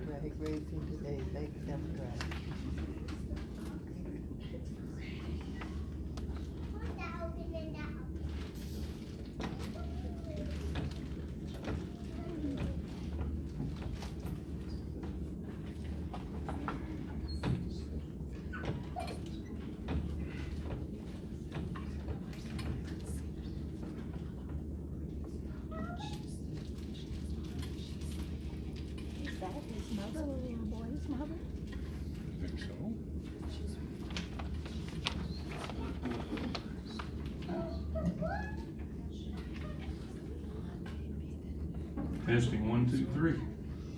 Right, racing today, thanks, Democrat. Is that his mother, little boy's mother? I think so. Testing 1, 2, 3.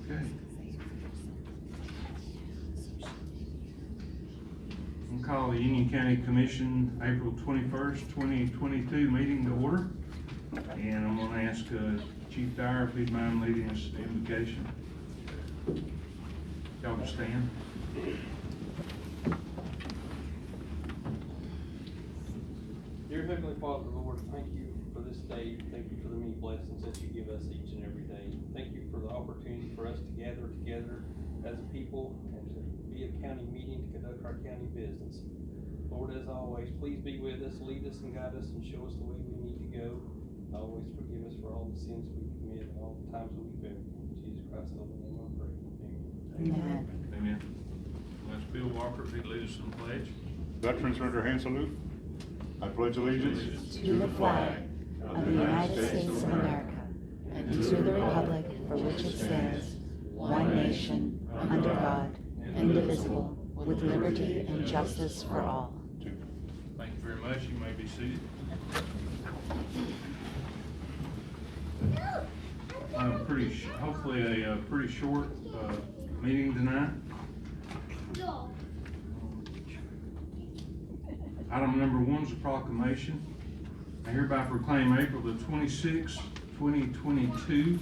Okay. I'll call the Union County Commission April 21st, 2022 meeting to order. And I'm going to ask Chief Dyer if he'd mind leading us to the invocation. Y'all can stand. Dear Heavenly Father, Lord, thank you for this day. Thank you for the many blessings that you give us each and every day. Thank you for the opportunity for us to gather together as a people and to be at a county meeting to conduct our county business. Lord, as always, please be with us, lead us and guide us and show us the way we need to go. Always forgive us for all the sins we commit and all the times that we fail. In Jesus Christ's holy name I pray. Amen. Amen. Amen. Let's Bill Walker, if he'd lead us in the pledge. Veterans render hand salute. I pledge allegiance To the flag of the United States of America and to the republic for which it stands, one nation, under God, indivisible, with liberty and justice for all. Thank you very much. You may be seated. Hopefully a pretty short meeting tonight. Item number 1 is a proclamation. I hereby proclaim April the 26th, 2022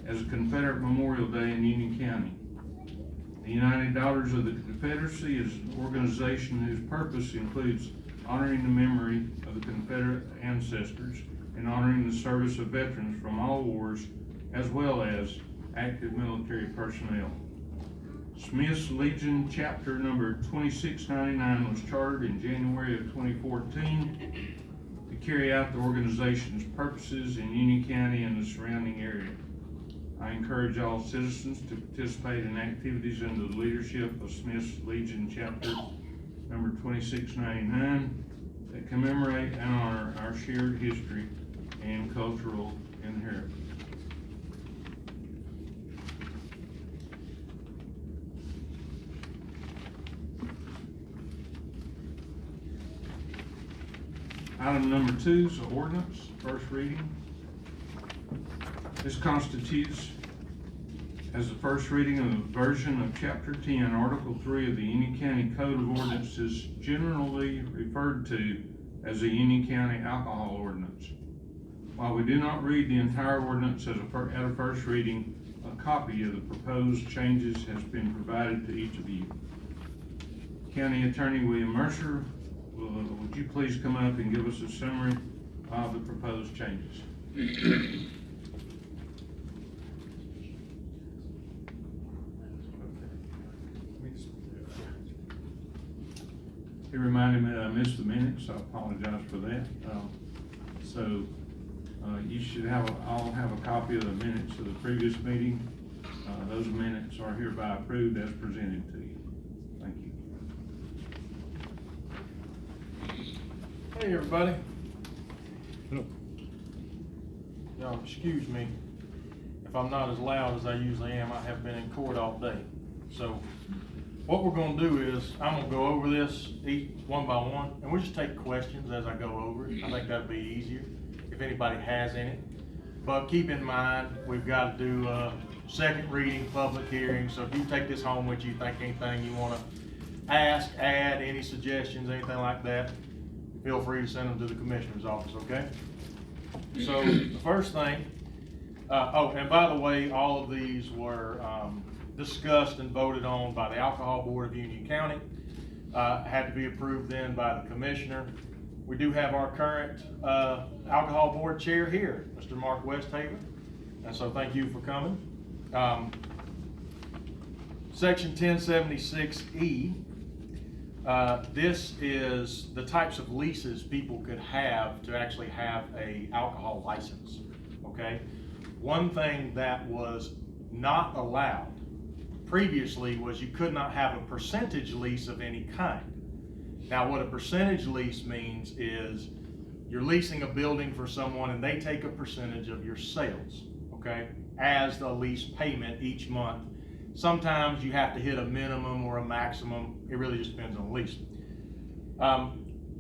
as a Confederate Memorial Day in Union County. The United Daughters of the Confederacy is an organization whose purpose includes honoring the memory of the Confederate ancestors and honoring the service of veterans from all wars, as well as active military personnel. Smith's Legion Chapter number 2699 was chartered in January of 2014 to carry out the organization's purposes in Union County and the surrounding area. I encourage all citizens to participate in activities under the leadership of Smith's Legion Chapter number 2699 that commemorate and honor our shared history and cultural inheritance. Item number 2 is the ordinance, first reading. This constitutes as the first reading of the version of Chapter 10, Article 3 of the Union County Code of Ordinances, generally referred to as the Union County Alcohol Ordinance. While we do not read the entire ordinance at a first reading, a copy of the proposed changes has been provided to each of you. County Attorney William Mercer, would you please come up and give us a summary of the proposed changes? He reminded me that I missed the minutes, so I apologize for that. You should all have a copy of the minutes of the previous meeting. Those minutes are hereby approved as presented to you. Thank you. Hey everybody. Hello. Y'all excuse me if I'm not as loud as I usually am. I have been in court all day. So what we're going to do is I'm going to go over this each one by one, and we'll just take questions as I go over it. I think that'd be easier if anybody has any. But keep in mind, we've got to do a second reading, public hearing. So if you take this home with you, think anything you want to ask, add, any suggestions, anything like that, feel free to send them to the commissioner's office, okay? So the first thing, and by the way, all of these were discussed and voted on by the Alcohol Board of Union County. Had to be approved then by the commissioner. We do have our current Alcohol Board chair here, Mr. Mark Westhaven, and so thank you for coming. Section 1076E, this is the types of leases people could have to actually have a alcohol license, okay? One thing that was not allowed previously was you could not have a percentage lease of any kind. Now, what a percentage lease means is you're leasing a building for someone and they take a percentage of your sales, okay, as the lease payment each month. Sometimes you have to hit a minimum or a maximum. It really just depends on the lease.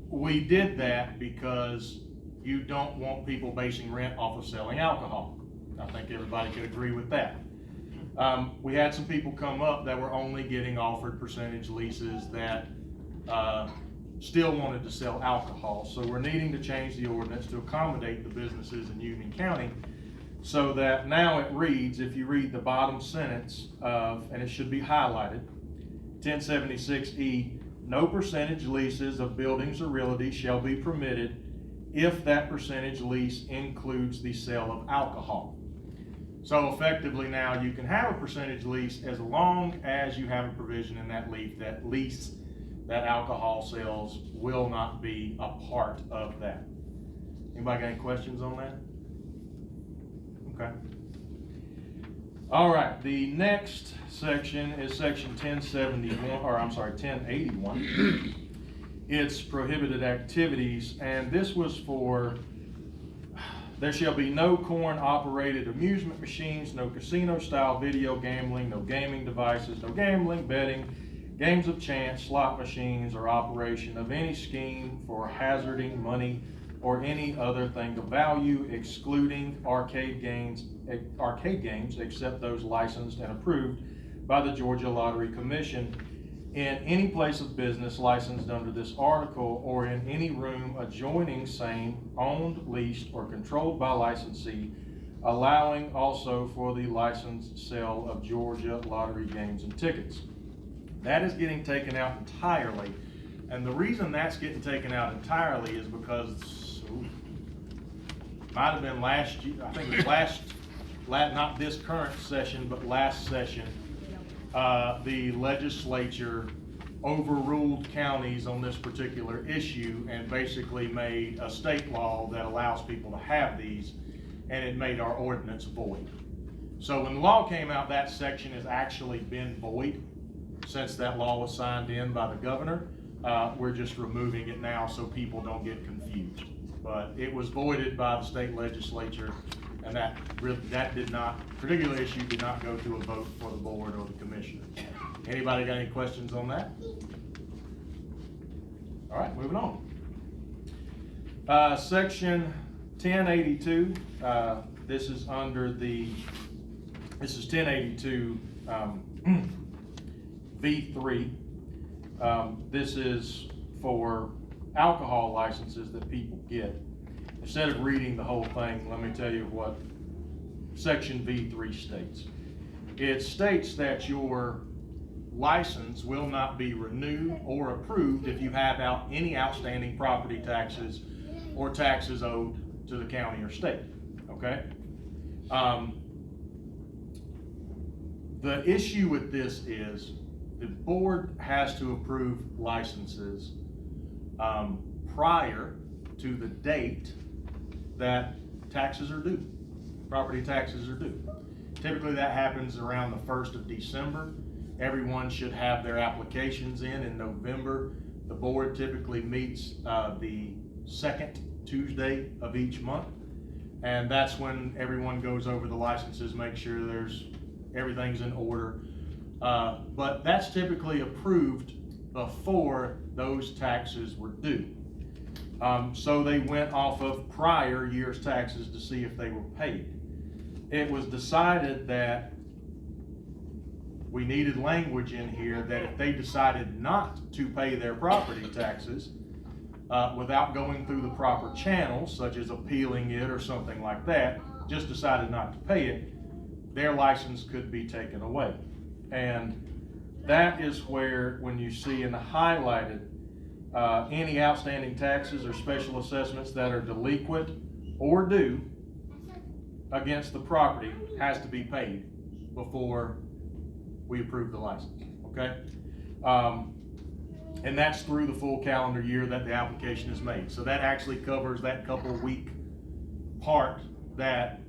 We did that because you don't want people basing rent off of selling alcohol. I think everybody could agree with that. We had some people come up that were only getting offered percentage leases that still wanted to sell alcohol. So we're needing to change the ordinance to accommodate the businesses in Union County, so that now it reads, if you read the bottom sentence of, and it should be highlighted, 1076E, no percentage leases of buildings or realty shall be permitted if that percentage lease includes the sale of alcohol. So effectively now you can have a percentage lease as long as you have a provision in that lease that alcohol sales will not be a part of that. Anybody got any questions on that? Okay. All right, the next section is section 1081. It's prohibited activities, and this was for, there shall be no corn-operated amusement machines, no casino-style video gambling, no gaming devices, no gambling, betting, games of chance, slot machines, or operation of any scheme for hazarding money or any other thing of value, excluding arcade games except those licensed and approved by the Georgia Lottery Commission in any place of business licensed under this article or in any room adjoining same, owned, leased, or controlled by licensee, allowing also for the licensed sale of Georgia lottery games and tickets. That is getting taken out entirely. And the reason that's getting taken out entirely is because, might have been last year, I think it was not this current session, but last session, the legislature overruled counties on this particular issue and basically made a state law that allows people to have these, and it made our ordinance void. So when the law came out, that section has actually been void since that law was signed in by the governor. We're just removing it now so people don't get confused. But it was voided by the state legislature, and that particular issue did not go to a vote for the board or the commissioner. Anybody got any questions on that? All right, moving on. Section 1082, this is 1082 V3. This is for alcohol licenses that people get. Instead of reading the whole thing, let me tell you what section V3 states. It states that your license will not be renewed or approved if you have any outstanding property taxes or taxes owed to the county or state, okay? The issue with this is the board has to approve licenses prior to the date that taxes are due, property taxes are due. Typically that happens around the 1st of December. Everyone should have their applications in November. The board typically meets the second Tuesday of each month, and that's when everyone goes over the licenses, make sure everything's in order. But that's typically approved before those taxes were due. So they went off of prior year's taxes to see if they were paid. It was decided that we needed language in here that if they decided not to pay their property taxes without going through the proper channels, such as appealing it or something like that, just decided not to pay it, their license could be taken away. And that is where, when you see in the highlighted, any outstanding taxes or special assessments that are delinquent or due against the property has to be paid before we approve the license, okay? And that's through the full calendar year that the application is made. So that actually covers that couple week part that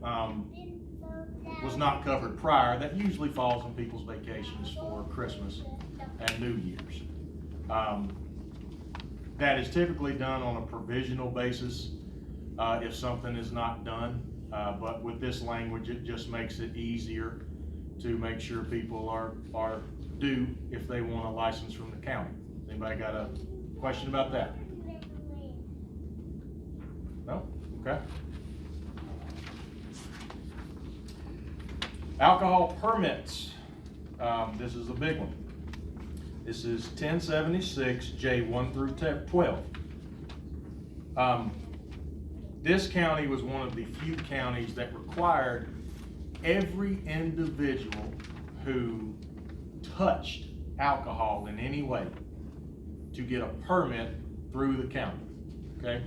was not covered prior. That usually falls on people's vacations for Christmas and New Year's. That is typically done on a provisional basis if something is not done. But with this language, it just makes it easier to make sure people are due if they want a license from the county. Anybody got a question about that? No? Okay. Alcohol permits. This is a big one. This is 1076 J1 through 12. This county was one of the few counties that required every individual who touched alcohol in any way to get a permit through the county, okay?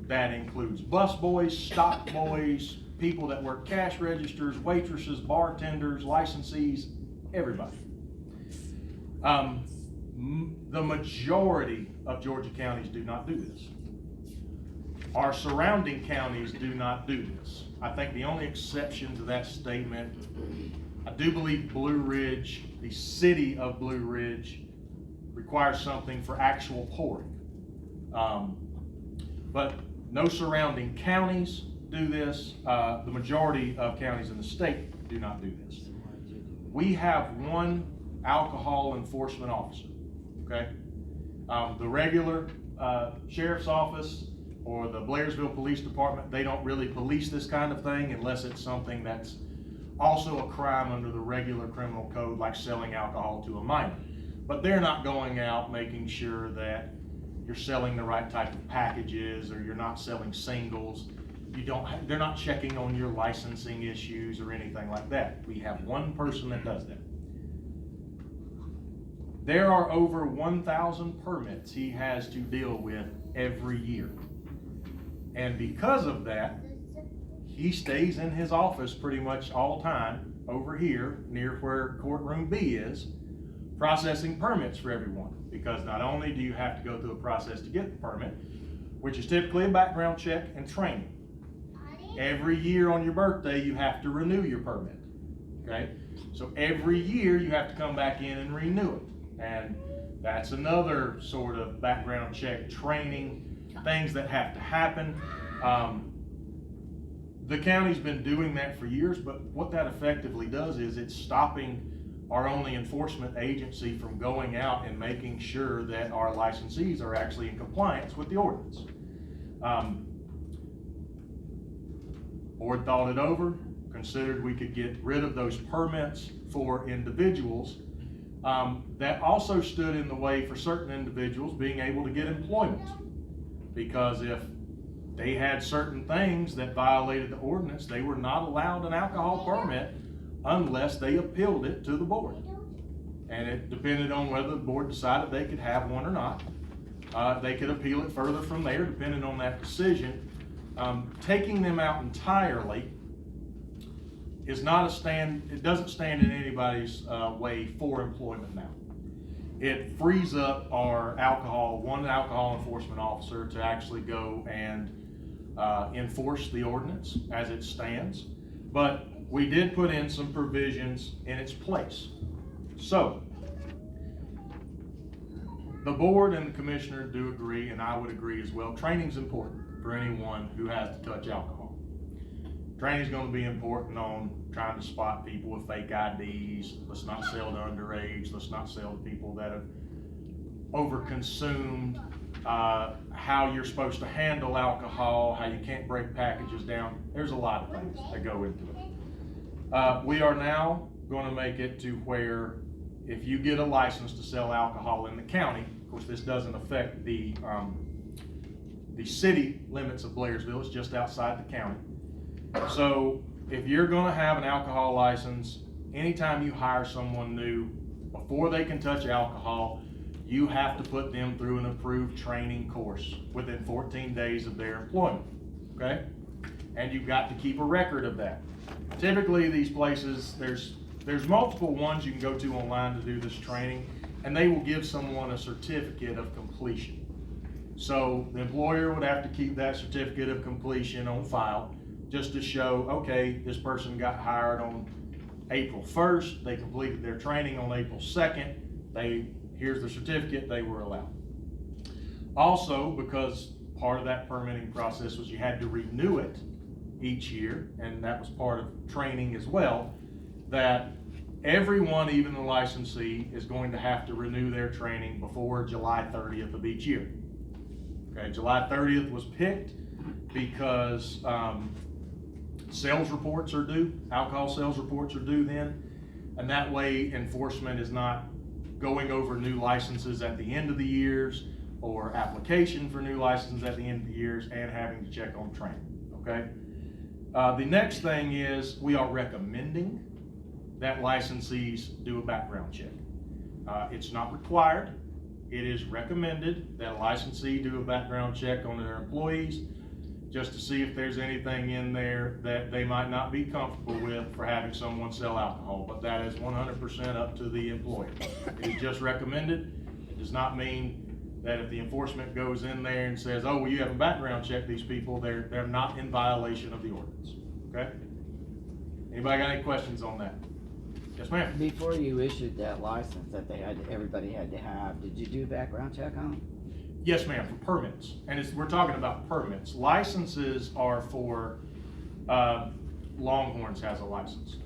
That includes bus boys, stock boys, people that work cash registers, waitresses, bartenders, licensees, everybody. The majority of Georgia counties do not do this. Our surrounding counties do not do this. I think the only exception to that statement, I do believe Blue Ridge, the city of Blue Ridge, requires something for actual pouring. But no surrounding counties do this. The majority of counties in the state do not do this. We have one alcohol enforcement officer, okay? The regular sheriff's office or the Blairsville Police Department, they don't really police this kind of thing unless it's something that's also a crime under the regular criminal code, like selling alcohol to a minor. But they're not going out making sure that you're selling the right type of packages or you're not selling singles. They're not checking on your licensing issues or anything like that. We have one person that does that. There are over 1,000 permits he has to deal with every year. And because of that, he stays in his office pretty much all time over here near where courtroom B is, processing permits for everyone. Because not only do you have to go through a process to get the permit, which is typically a background check and training. Every year on your birthday, you have to renew your permit, okay? So every year you have to come back in and renew it. And that's another sort of background check, training, things that have to happen. The county's been doing that for years, but what that effectively does is it's stopping our only enforcement agency from going out and making sure that our licensees are actually in compliance with the ordinance. Board thought it over, considered we could get rid of those permits for individuals. That also stood in the way for certain individuals being able to get employment. Because if they had certain things that violated the ordinance, they were not allowed an alcohol permit unless they appealed it to the board. And it depended on whether the board decided they could have one or not. They could appeal it further from there, depending on that decision. Taking them out entirely is not it doesn't stand in anybody's way for employment now. It frees up our one alcohol enforcement officer to actually go and enforce the ordinance as it stands. But we did put in some provisions in its place. So, the board and the commissioner do agree, and I would agree as well, training's important for anyone who has to touch alcohol. Training's going to be important on trying to spot people with fake IDs. Let's not sell to underage. Let's not sell to people that have overconsumed, how you're supposed to handle alcohol, how you can't break packages down. There's a lot of things that go into it. We are now going to make it to where if you get a license to sell alcohol in the county, of course this doesn't affect the city limits of Blairsville, it's just outside the county. So if you're going to have an alcohol license, anytime you hire someone new, before they can touch alcohol, you have to put them through an approved training course within 14 days of their employment, okay? And you've got to keep a record of that. Typically these places, there's there's multiple ones you can go to online to do this training, and they will give someone a certificate of completion. So the employer would have to keep that certificate of completion on file just to show, okay, this person got hired on April 1st, they completed their training on April 2nd, here's the certificate, they were allowed. Also, because part of that permitting process was you had to renew it each year, and that was part of training as well, that everyone, even the licensee, is going to have to renew their training before July 30th of each year. Okay, July 30th was picked because sales reports are due, alcohol sales reports are due then, and that way enforcement is not going over new licenses at the end of the years or application for new licenses at the end of the years and having to check on training, okay? The next thing is we are recommending that licensees do a background check. It's not required. It is recommended that a licensee do a background check on their employees just to see if there's anything in there that they might not be comfortable with for having someone sell alcohol, but that is 100% up to the employer. It is just recommended. It does not mean that if the enforcement goes in there and says, oh, well, you have a background check these people, they're not in violation of the ordinance, okay? Anybody got any questions on that? Yes, ma'am. Before you issued that license that everybody had to have, did you do a background check on them? Yes, ma'am, for permits, and we're talking about permits. Licenses are for, Longhorns has a license.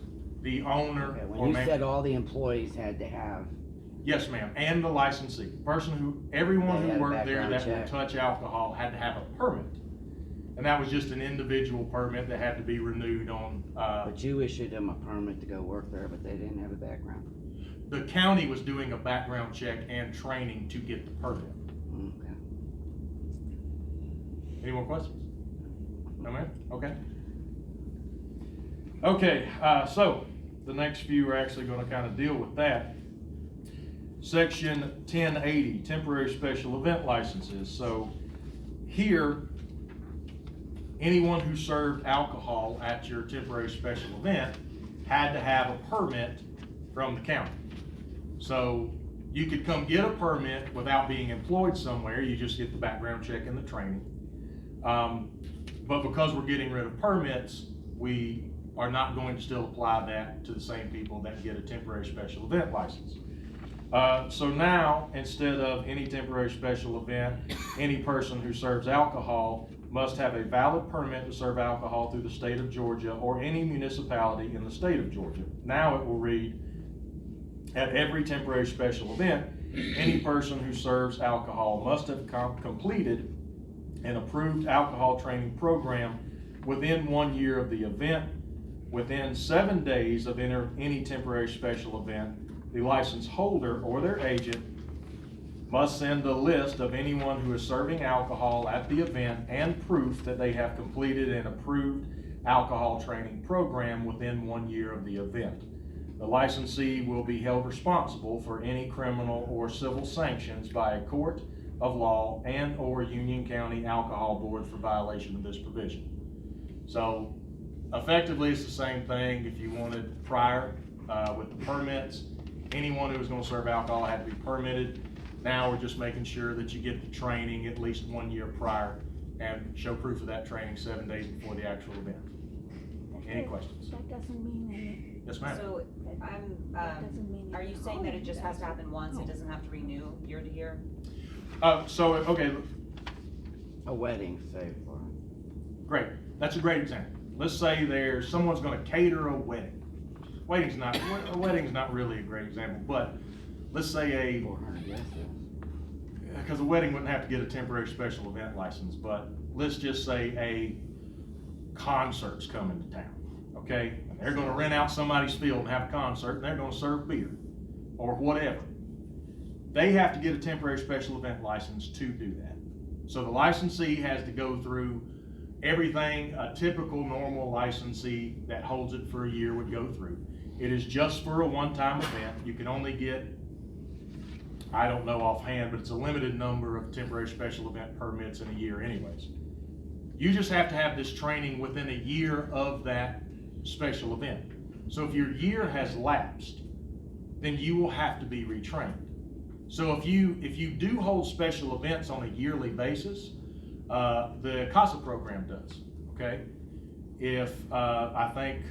The owner Okay, or when you said all the employees had to have, yes, ma'am, and the licensee, everyone They who had a worked there that background would check. touch alcohol had to have a permit. And that was just an individual permit that had to be renewed on, but you issued them a permit to go work there, but they didn't have a background. the county was doing a background check and training to get the permit. Okay. Any more questions? No, ma'am? Okay. Okay, so the next few are actually going to kind of deal with that. Section 1080, temporary special event licenses. So here, anyone who served alcohol at your temporary special event had to have a permit from the county. So you could come get a permit without being employed somewhere, you just get the background check and the training. But because we're getting rid of permits, we are not going to still apply that to the same people that get a temporary special event license. So now, instead of any temporary special event, any person who serves alcohol must have a valid permit to serve alcohol through the state of Georgia or any municipality in the state of Georgia. Now it will read, at every temporary special event, any person who serves alcohol must have completed an approved alcohol training program within 1 year of the event. Within 7 days of any temporary special event, the license holder or their agent must send a list of anyone who is serving alcohol at the event and proof that they have completed an approved alcohol training program within 1 year of the event. The licensee will be held responsible for any criminal or civil sanctions by a court of law and or Union County Alcohol Board for violation of this provision. So effectively it's the same thing if you wanted prior with the permits. Anyone who was going to serve alcohol had to be permitted. Now we're just making sure that you get the training at least 1 year prior and show proof of that training 7 days before the actual event. Any questions? That doesn't mean Yes, ma'am. So, are you saying that it just has to happen once, it doesn't have to renew year to year? Okay, A wedding, say, for, great. That's a great example. Let's say someone's going to cater a wedding. A wedding's not really a great example, but let's say 400 guests. because a wedding wouldn't have to get a temporary special event license, but let's just say a concert's coming to town, okay? And they're going to rent out somebody's field and have a concert, and they're going to serve beer or whatever. They have to get a temporary special event license to do that. So the licensee has to go through everything a typical normal licensee that holds it for a year would go through. It is just for a one-time event. You can only get, I don't know offhand, but it's a limited number of temporary special event permits in a year anyways. You just have to have this training within a year of that special event. So if your year has lapsed, then you will have to be retrained. So if you do hold special events on a yearly basis, the CASA program does, okay? If, I think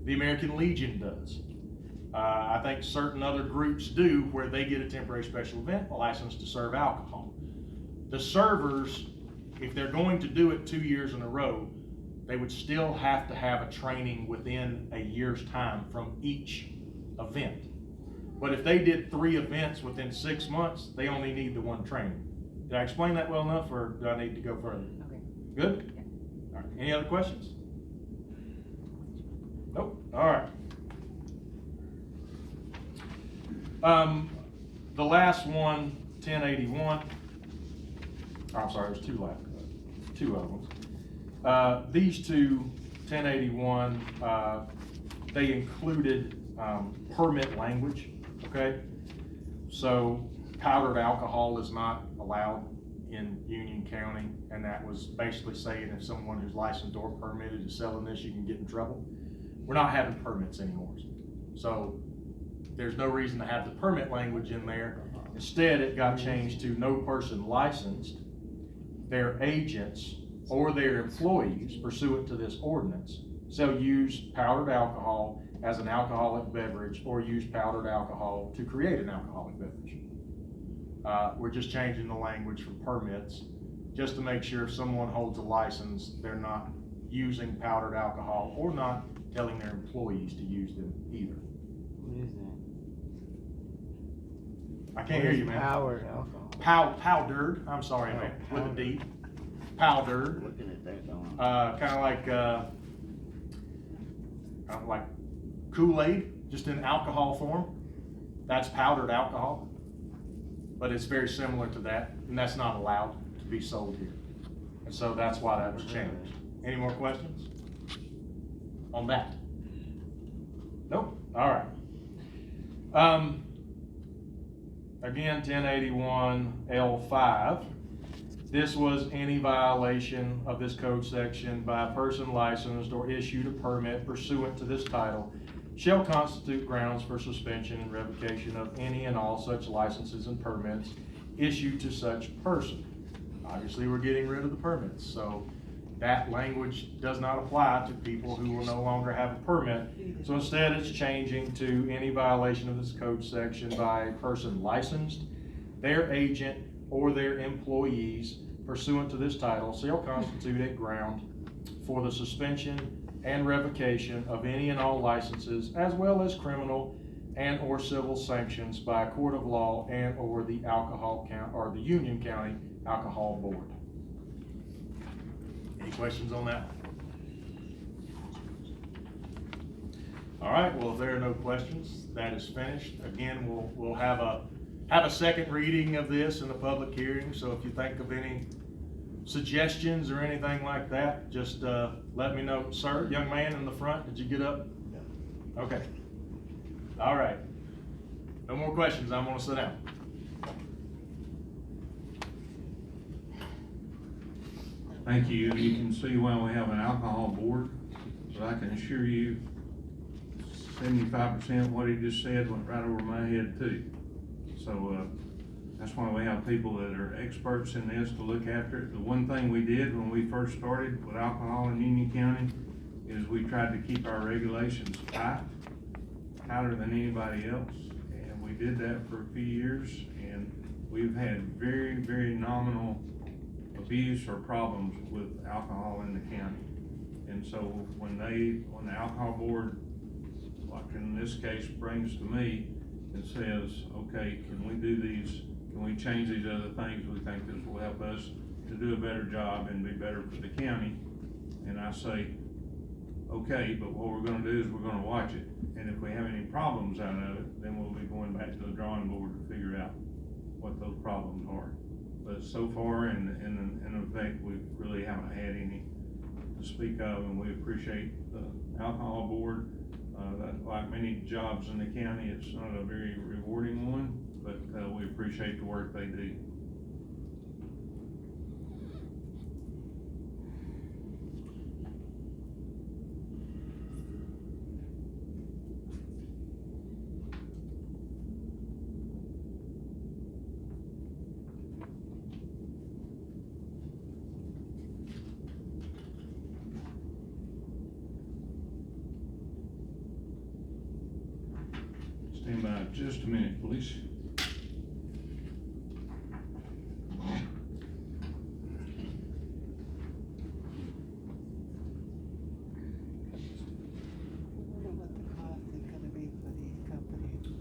the American Legion does. I think certain other groups do, where they get a temporary special event, a license to serve alcohol. The servers, if they're going to do it 2 years in a row, they would still have to have a training within a year's time from each event. But if they did 3 events within 6 months, they only need the 1 training. Did I explain that well enough, or do I need to go further? Okay. Good? All right. Any other questions? Nope. All right. The last one, 1081. Oh, I'm sorry, there's 2 left. 2 other ones. These 2, 1081, they included permit language, okay? So powdered alcohol is not allowed in Union County, and that was basically saying if someone who's licensed or permitted is selling this, you can get in trouble. We're not having permits anymore. So there's no reason to have the permit language in there. Instead, it got changed to no person licensed, their agents, or their employees pursuant to this ordinance shall use powdered alcohol as an alcoholic beverage or use powdered alcohol to create an alcoholic beverage. We're just changing the language from permits just to make sure if someone holds a license, they're not using powdered alcohol or not telling their employees to use them either. What is that? I can't hear you, man. Powdered alcohol. Powdered, I'm sorry, Oh, man, with a D. powdered. Powdered, Looking at that going. kind of like Kool-Aid, just in alcohol form. That's powdered alcohol, but it's very similar to that, and that's not allowed to be sold here. And so that's why that was changed. Any more questions on that? Nope. All right. Again, 1081 L5. This was any violation of this code section by a person licensed or issued a permit pursuant to this title shall constitute grounds for suspension and revocation of any and all such licenses and permits issued to such person. Obviously, we're getting rid of the permits, so that language does not apply to people who will no longer have a permit. So instead, it's changing to any violation of this code section by a person licensed, their agent, or their employees pursuant to this title shall constitute a ground for the suspension and revocation of any and all licenses, as well as criminal and or civil sanctions by a court of law and or the alcohol count or the Union County Alcohol Board. Any questions on that? All right, well, if there are no questions, that is finished. Again, we'll have a second reading of this in the public hearing, so if you think of any suggestions or anything like that, just let me know. Sir, young man in the front, did you get up? No. Okay. All right. No more questions. I'm gonna sit down. Thank you. You can see why we have an alcohol board, but I can assure you 75% of what he just said went right over my head too. So that's why we have people that are experts in this to look after it. The one thing we did when we first started with alcohol in Union County is we tried to keep our regulations tighter than anybody else. And we did that for a few years, and we've had very, very nominal abuse or problems with alcohol in the county. And so when the alcohol board, like in this case, brings to me and says, okay, can we do these, can we change these other things? We think this will help us to do a better job and be better for the county. And I say, okay, but what we're gonna do is we're gonna watch it. And if we have any problems out of it, then we'll be going back to the drawing board to figure out what those problems are. But so far, in effect, we really haven't had any to speak of, and we appreciate the alcohol board. That, like many jobs in the county, it's not a very rewarding one, but we appreciate the work they do. Just a minute, please. I wonder what the cost is gonna be for these companies.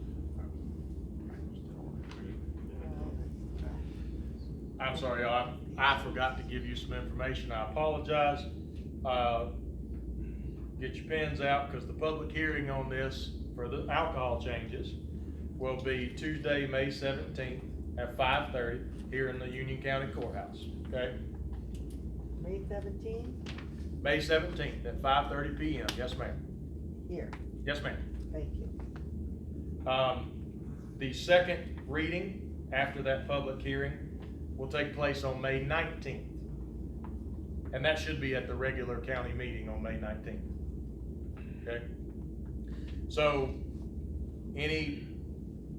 I'm sorry, y'all, I forgot to give you some information, I apologize. Get your pens out, because the public hearing on this for the alcohol changes will be Tuesday, May 17th at 5:30 here in the Union County Courthouse, okay? May 17th, May 17th at 5:30 p.m., yes ma'am, here, yes ma'am. thank you. The second reading after that public hearing will take place on May 19th. And that should be at the regular county meeting on May 19th. Okay? So,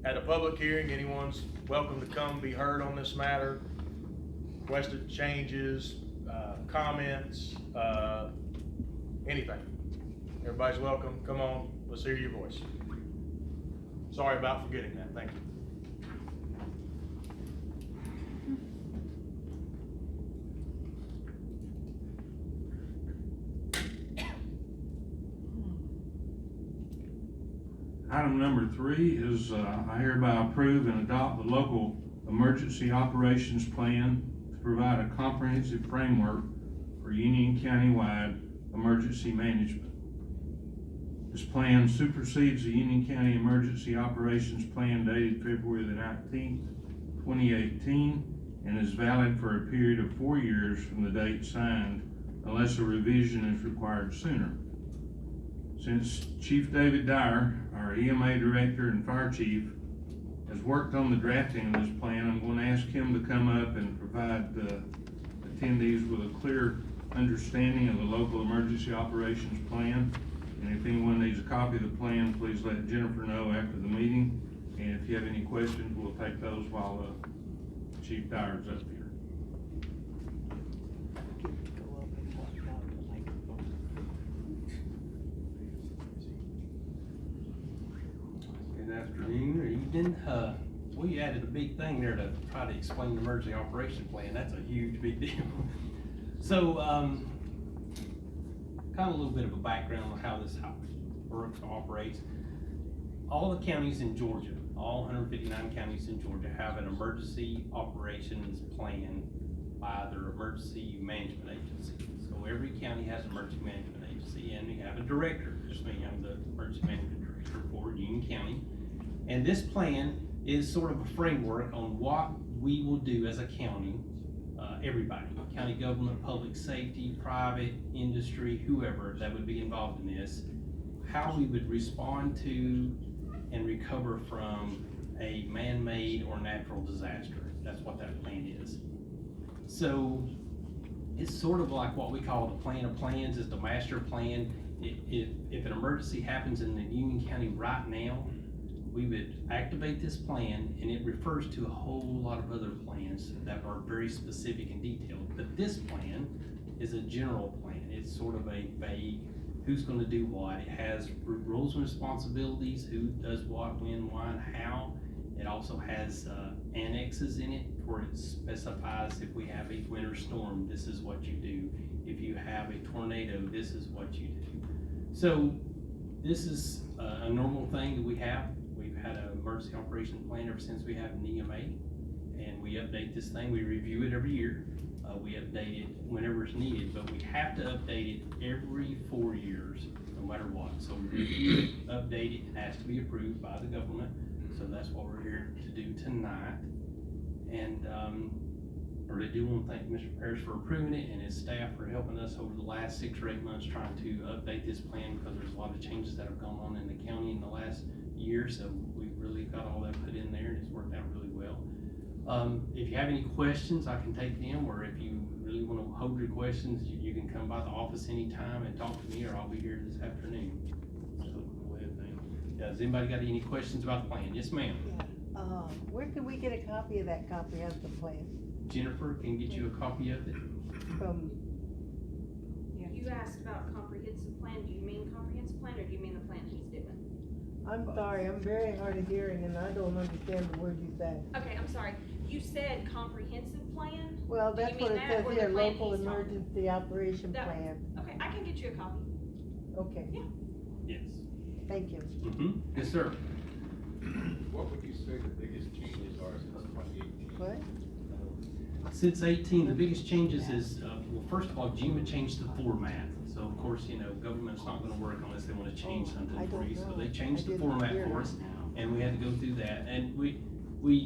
at a public hearing, anyone's welcome to come be heard on this matter. Requested changes, comments, anything. Everybody's welcome. Come on, let's hear your voice. Sorry about forgetting that. Thank you. Item number 3 is, I hereby approve and adopt the local emergency operations plan to provide a comprehensive framework for Union County-wide emergency management. This plan supersedes the Union County Emergency Operations Plan dated February the 19th, 2018, and is valid for a period of 4 years from the date signed, unless a revision is required sooner. Since Chief David Dyer, our EMA Director and Fire Chief, has worked on the drafting of this plan, I'm going to ask him to come up and provide attendees with a clear understanding of the local emergency operations plan. And if anyone needs a copy of the plan, please let Jennifer know after the meeting. And if you have any questions, we'll take those while Chief Dyer's up here. Go up and walk out the microphone. Good afternoon or evening. We added a big thing there to try to explain the emergency operation plan. That's a huge, big deal. So, kind of a little bit of a background on how this works, operates. All the counties in Georgia, all 159 counties in Georgia have an emergency operations plan by their emergency management agency. So every county has an emergency management agency, and we have a director. Just me, I'm the emergency management director for Union County. And this plan is sort of a framework on what we will do as a county, everybody, county government, public safety, private industry, whoever that would be involved in this, how we would respond to and recover from a man-made or natural disaster. That's what that plan is. So it's sort of like what we call the plan of plans, is the master plan. If an emergency happens in the Union County right now, we would activate this plan, and it refers to a whole lot of other plans that are very specific and detailed. But this plan is a general plan. It's sort of a vague, who's going to do what. It has roles and responsibilities, who does what, when, why, and how. It also has annexes in it where it specifies if we have a winter storm, this is what you do. If you have a tornado, this is what you do. So this is a normal thing that we have. We've had an emergency operation plan ever since we have an EMA, and we update this thing. We review it every year. We update it whenever it's needed, but we have to update it every 4 years, no matter what. So we review it, update it, it has to be approved by the government. So that's what we're here to do tonight. And I really do want to thank Mr. Parrish for approving it and his staff for helping us over the last 6 or 8 months trying to update this plan, because there's a lot of changes that have gone on in the county in the last year. So we've really got all that put in there, and it's worked out really well. If you have any questions, I can take them, or if you really want to hold your questions, you can come by the office anytime and talk to me, or I'll be here this afternoon. So go ahead, ma'am. Yeah, has anybody got any questions about the plan? Yes, ma'am. Yeah, where can we get a copy of that comprehensive plan? Jennifer can get you a copy of it. From, You asked about comprehensive plan. Do you mean comprehensive plan, or do you mean the plan he's doing? I'm sorry, I'm very hard of hearing and I don't understand the word you said. Okay, I'm sorry. You said comprehensive plan? Well, Do you that's mean what it that says or the here, plan local he's talking- emergency operation That- plan. Okay, I can get you a copy. Okay, Yeah. Yes. thank you. Mm-hmm. Yes, sir. What would you say the biggest changes are since 2018? What? Since 18, the biggest changes is, well, first of all, GMA changed the format. So of course, you know, government's not gonna work unless they wanna change I something don't for you. So know. they changed I the didn't format hear for it. us, and we had to go through that. And we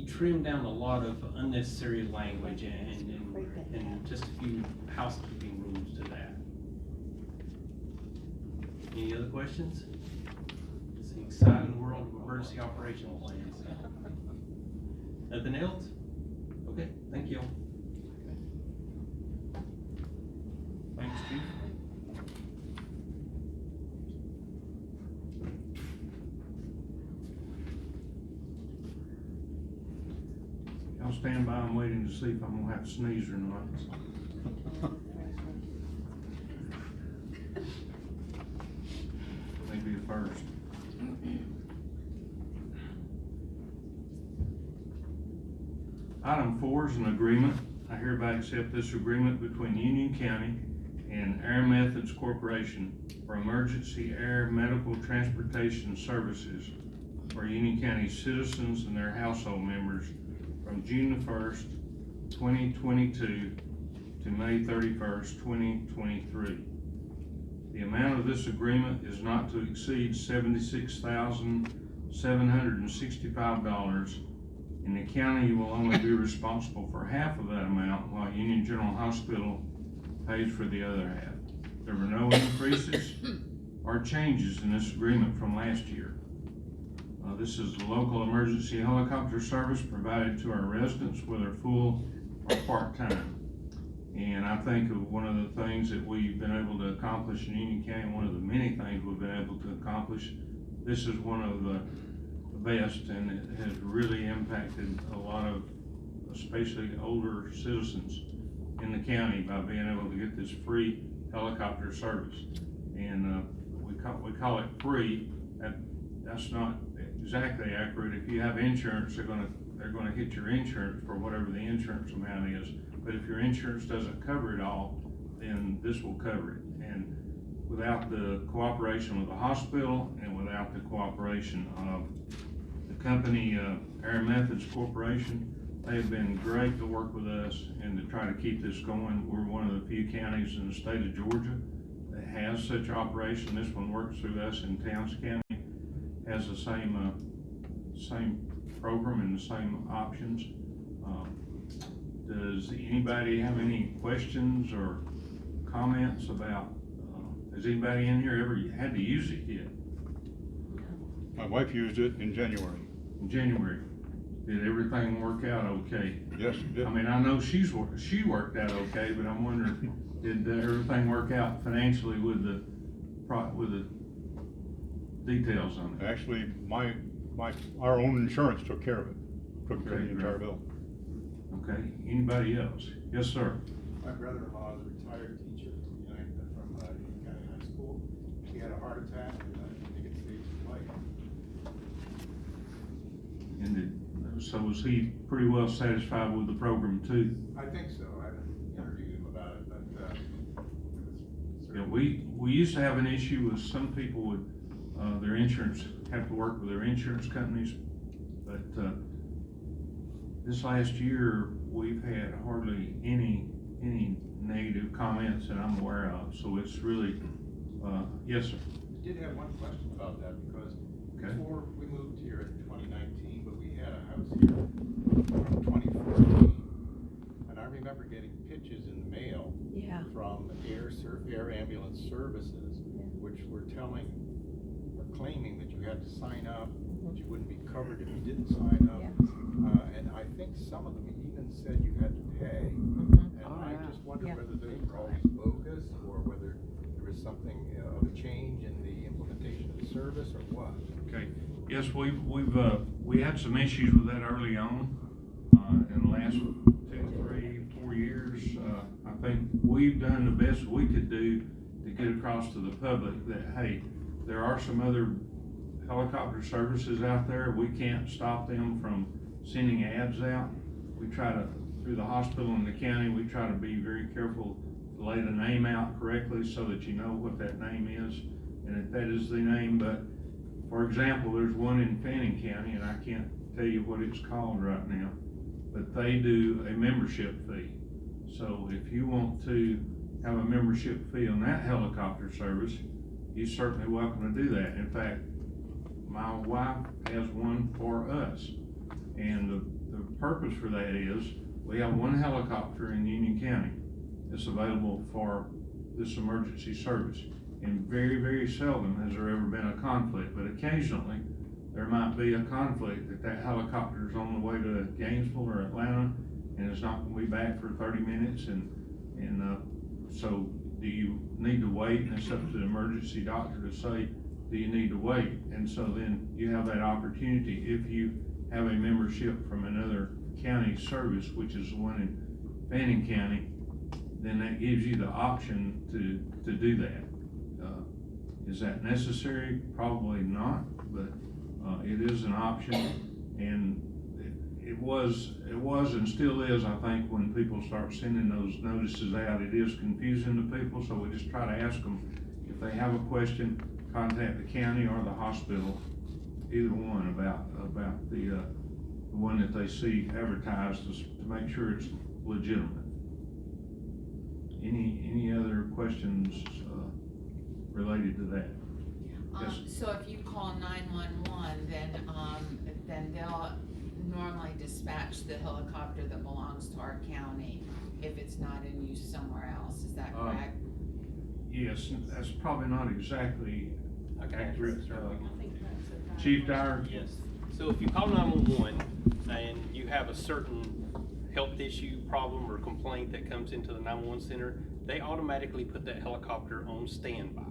trimmed down a lot of unnecessary language and just a few housekeeping rules to that. Any other questions? It's an exciting world of emergency operational plans. Nothing else? Okay, thank you. Thanks, Chief. I'll stand by, I'm waiting to see if I'm gonna have to sneeze or not. Maybe the first. Item 4 is an agreement. I hereby accept this agreement between Union County and Air Methods Corporation for emergency air medical transportation services for Union County citizens and their household members from June the 1st, 2022 to May 31st, 2023. The amount of this agreement is not to exceed $76,765. In the county, will only be responsible for half of that amount, while Union General Hospital pays for the other half. There were no increases or changes in this agreement from last year. This is the local emergency helicopter service provided to our residents, whether full or part-time. And I think of one of the things that we've been able to accomplish in Union County, one of the many things we've been able to accomplish, this is one of the best, and it has really impacted a lot of, especially older citizens in the county, by being able to get this free helicopter service. And we call it free. That's not exactly accurate. If you have insurance, they're gonna hit your insurance for whatever the insurance amount is. But if your insurance doesn't cover it all, then this will cover it. And without the cooperation with the hospital and without the cooperation of the company, Air Methods Corporation, they have been great to work with us and to try to keep this going. We're one of the few counties in the state of Georgia that has such operation. This one works through us in Towns County, has the same program and the same options. Does anybody have any questions or comments about, has anybody in here ever had to use it yet? My wife used it in January. In January, did everything work out okay? Yes, it did. I mean, I know she worked out okay, but I'm wondering, did everything work out financially with the details on it? Actually, our own insurance took care of it, took care of the Okay, entire great. bill. Okay, anybody else? Yes, sir. My brother-in-law is a retired teacher from Union County High School. He had a heart attack, and I think it saved his life. And so was he pretty well satisfied with the program too? I think so. I haven't interviewed him about it, but it was Yeah, we used to have an issue with some people would, their insurance, have to work with their insurance companies, but, this last year, we've had hardly any negative comments that I'm aware of, so it's really, yes, sir. I did have one question about that, because Okay. before we moved here in 2019, but we had a house here from 2014, and I remember getting pictures in the mail Yeah. from air ambulance services, which were claiming that you had to sign up, that you wouldn't be covered if you didn't sign up. And I think some of them even said you had to pay. And I just wonder Yeah. whether those were always bogus, or whether there was something of a change in the implementation of the service, or what. Okay, yes, we had some issues with that early on, in the last 2, 3, 4 years. I think we've done the best we could do to get across to the public that, hey, there are some other helicopter services out there. We can't stop them from sending ads out. We try to, through the hospital and the county, we try to be very careful to lay the name out correctly so that you know what that name is and if that is the name. But for example, there's one in Fannin County, and I can't tell you what it's called right now, but they do a membership fee. So if you want to have a membership fee on that helicopter service, you're certainly welcome to do that. In fact, my wife has one for us. And the purpose for that is we have one helicopter in Union County that's available for this emergency service. And very, very seldom has there ever been a conflict, but occasionally there might be a conflict that helicopter is on the way to Gainesville or Atlanta and it's not going to be back for 30 minutes. So do you need to wait? And it's up to the emergency doctor to say, do you need to wait? And so then you have that opportunity if you have a membership from another county service, which is the one in Fannin County, then that gives you the option to do that. Is that necessary? Probably not, but it is an option, and it was and still is, I think, when people start sending those notices out, it is confusing to people, so we just try to ask them, if they have a question, contact the county or the hospital, either one, about the one that they see advertised to make sure it's legitimate. Any other questions related to that? Yes. So if you call 911, then they'll normally dispatch the helicopter that belongs to our county if it's not in use somewhere else. Is that correct? Yes, that's probably not exactly accurate. Chief Dyer? Yes. So if you call 911 and you have a certain health issue, problem, or complaint that comes into the 911 center, they automatically put that helicopter on standby.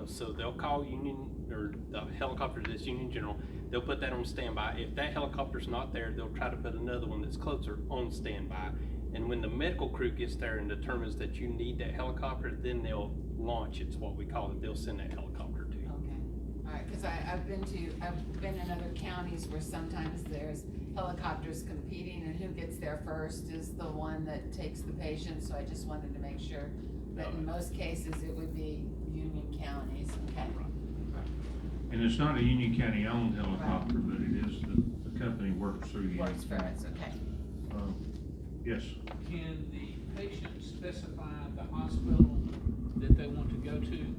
So they'll call Union, or the helicopter that's Union General, they'll put that on standby. If that helicopter's not there, they'll try to put another one that's closer on standby. And when the medical crew gets there and determines that you need that helicopter, then they'll launch, it's what we call it, they'll send that helicopter to you. Okay, all right, because I've been in other counties where sometimes there's helicopters competing, and who gets there first is the one that takes the patient, so I just wanted to make sure that in most cases it would be Union counties. Okay. And it's not a Union County owned helicopter, but it is, the company works through Union. Works for us, okay. Yes. Can the patient specify the hospital that they want to go to?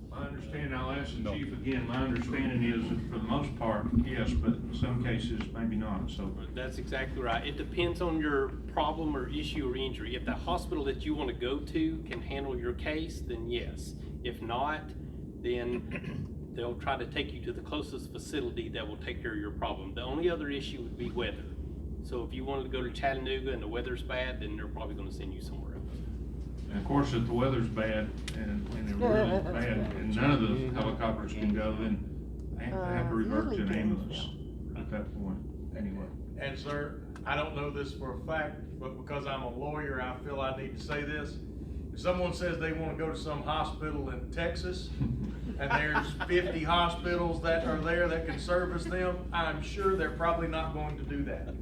My understanding, I'll ask the chief again, my understanding is that for the most part, yes, but in some cases, maybe not, so. That's exactly right. It depends on your problem or issue or injury. If the hospital that you want to go to can handle your case, then yes. If not, then they'll try to take you to the closest facility that will take care of your problem. The only other issue would be weather. So if you wanted to go to Chattanooga and the weather's bad, then they're probably going to send you somewhere else. And of course, if the weather's bad and it's really bad and none of the helicopters can go, then they have to revert to an ambulance at that point, anyway. And sir, I don't know this for a fact, but because I'm a lawyer, I feel I need to say this. If someone says they want to go to some hospital in Texas, and there's 50 hospitals that are there that can service them, I'm sure they're probably not going to do that.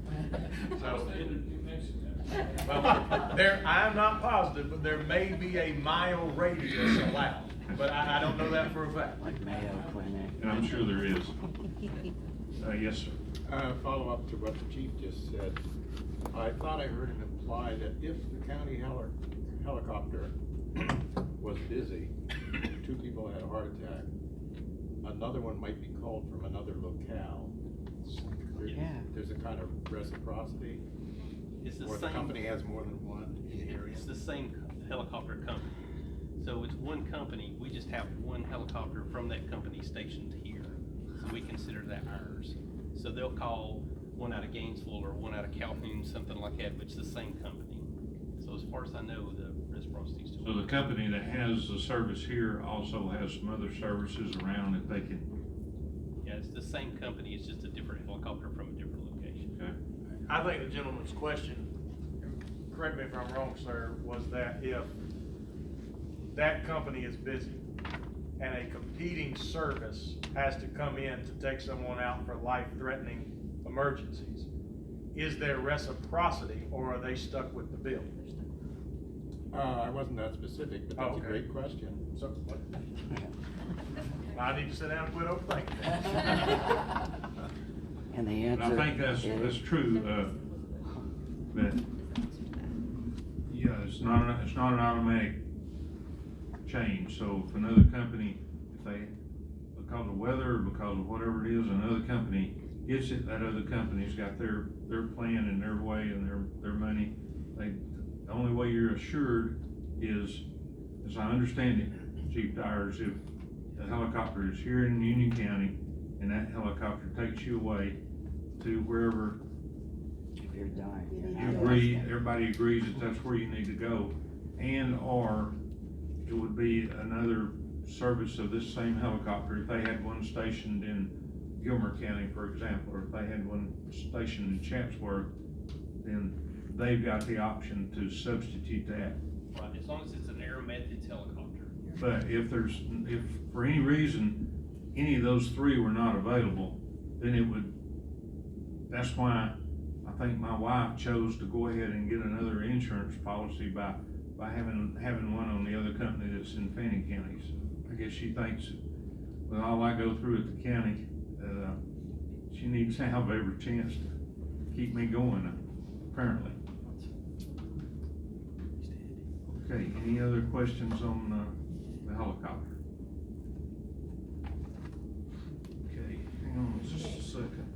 So, well, I'm not positive, but there may be a mile radius allowed, but I don't know that for a fact. Like Mayo Clinic. And I'm sure there is. Yes, sir. Follow up to what the chief just said. I thought I heard him imply that if the county helicopter was busy, 2 people had a heart attack, another one might be called from another locale. There's a kind of reciprocity. It's the or same. The company has more than one in the area. It's the same helicopter company. So it's one company. We just have one helicopter from that company stationed here. So we consider that ours. So they'll call one out of Gainesville or one out of Calhoun, something like that, but it's the same company. So as far as I know, the reciprocity is still. So the company that has the service here also has some other services around that they can. Yeah, it's the same company. It's just a different helicopter from a different location. Okay. I think the gentleman's question, correct me if I'm wrong, sir, was that if that company is busy and a competing service has to come in to take someone out for life-threatening emergencies, is there reciprocity, or are they stuck with the bill? I wasn't that specific, but that's a Okay. great question. So, I need to sit down and quit overthinking. And the And answer I think that's is, true, that, yeah, it's not an automatic change, so if another company, if they, because of weather or because of whatever it is, another company gets it, that other company's got their plan and their way and their money. The only way you're assured is, as I understand it, Chief Dyer, is if the helicopter is here in Union County and that helicopter takes you away to wherever if you're dying. you agree, everybody agrees that that's where you need to go, and or it would be another service of this same helicopter, if they had one stationed in Gilmer County, for example, or if they had one stationed in Chatsworth, then they've got the option to substitute that. Right, as long as it's an Air Methods helicopter. But if for any reason, any of those three were not available, then it would, that's why I think my wife chose to go ahead and get another insurance policy by having one on the other company that's in Fannin County. So I guess she thinks, with all I go through at the county, she needs to have every chance to keep me going, apparently. Okay, any other questions on the helicopter? Okay, hang on just a second.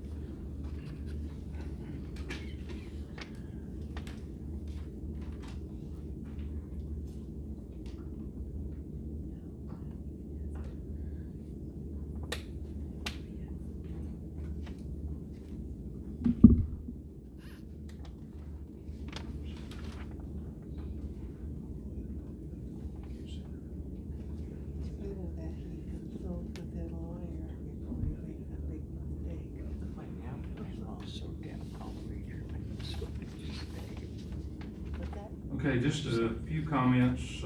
Okay, just a few comments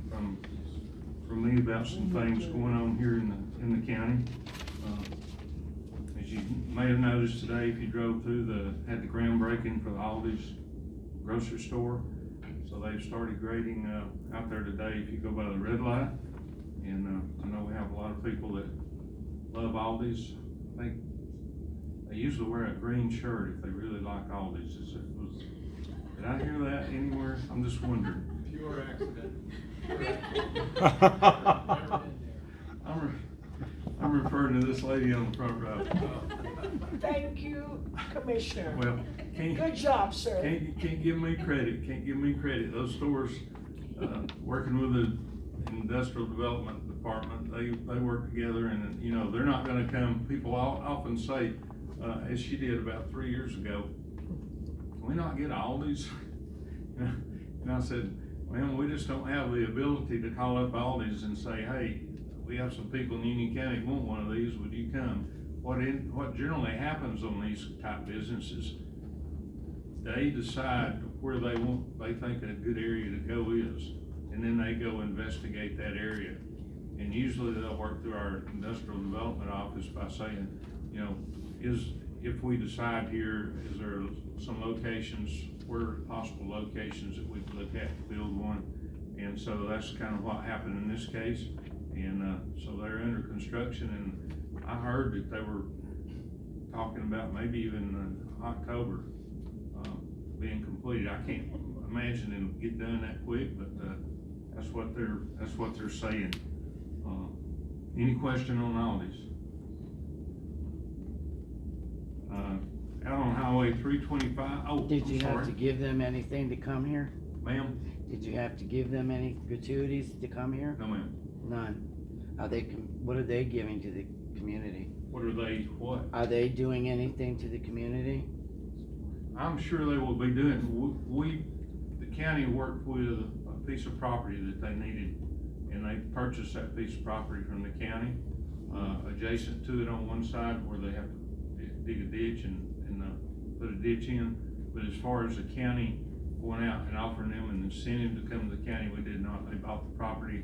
from me about some things going on here in the county. As you may have noticed today, if you drove through had the groundbreaking for the Aldi's grocery store. So they've started grading out there today if you go by the red light. And I know we have a lot of people that love Aldi's. I think they usually wear a green shirt if they really like Aldi's. Did I hear that anywhere? I'm just wondering. Pure accident. I'm referring to this lady on the front row. Thank you, Commissioner. Well, good job, sir. Can't give me credit. Can't give me credit. Those stores, working with the industrial development department, they work together, and you know they're not going to come. People often say, as she did about 3 years ago, can we not get Aldi's? And I said, well, we just don't have the ability to call up Aldi's and say, hey, we have some people in Union County who want one of these, would you come? What generally happens on these type businesses, they decide where they think a good area to go is, and then they go investigate that area. And usually they'll work through our industrial development office by saying, you know, if we decide here, is there some locations, where possible locations that we could look at to build one? And so that's kind of what happened in this case. And so they're under construction, and I heard that they were talking about maybe even October being completed. I can't imagine it'll get done that quick, but that's what they're saying. Any question on Aldi's? Out on Highway 325. Oh, Did you I'm have sorry. to give them anything to come here? Ma'am? Did you have to give them any gratuities to come here? No, ma'am. None. What are they giving to the community? What are they, what? Are they doing anything to the community? I'm sure they will be doing, the county worked with a piece of property that they needed, and they purchased that piece of property from the county, adjacent to it on one side where they have to dig a ditch and put a ditch in. But as far as the county going out and offering them an incentive to come to the county, we did not. They bought the property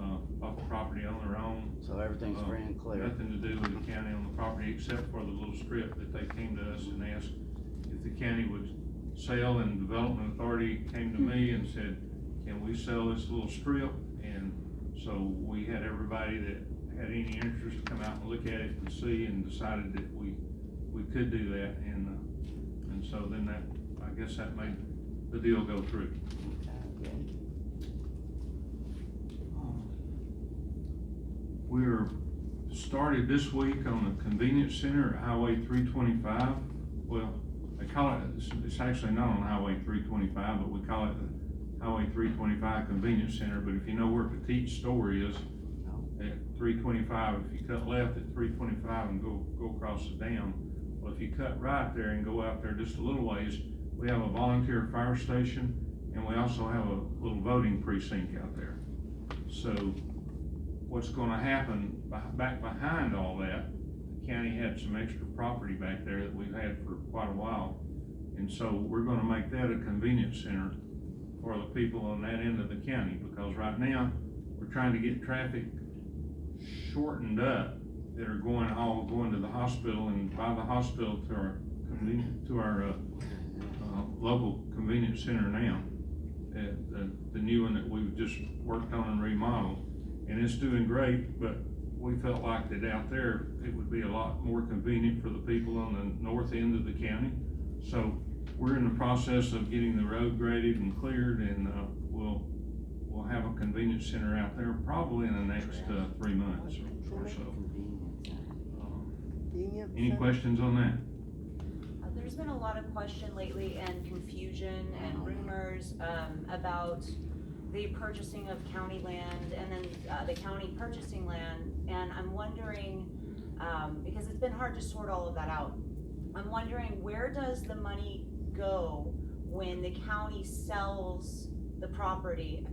off the property on their own. So everything's free and clear. Nothing to do with the county on the property except for the little strip that they came to us and asked if the county would sell, and Development Authority came to me and said, can we sell this little strip? And so we had everybody that had any interest come out and look at it and see, and decided that we could do that, and so then that, I guess that made the deal go through. We're started this week on the convenience center at Highway 325. Well, they call it, it's actually not on Highway 325, but we call it the Highway 325 Convenience Center. But if you know where Petite Store is, at 325, if you cut left at 325 and go across the dam, well, if you cut right there and go out there just a little ways, we have a volunteer fire station, and we also have a little voting precinct out there. So what's gonna happen back behind all that, the county had some extra property back there that we've had for quite a while. And so we're gonna make that a convenience center for the people on that end of the county, because right now, we're trying to get traffic shortened up that are going to the hospital, and by the hospital to our local convenience center now, the new one that we've just worked on and remodeled, and it's doing great. But we felt like that out there it would be a lot more convenient for the people on the north end of the county. So we're in the process of getting the road graded and cleared, and we'll have a convenience center out there probably in the next 3 months or so. Any questions on that? There's been a lot of question lately and confusion and rumors about the purchasing of county land, and then the county purchasing land. And I'm wondering, because it's been hard to sort all of that out, I'm wondering, where does the money go when the county sells the property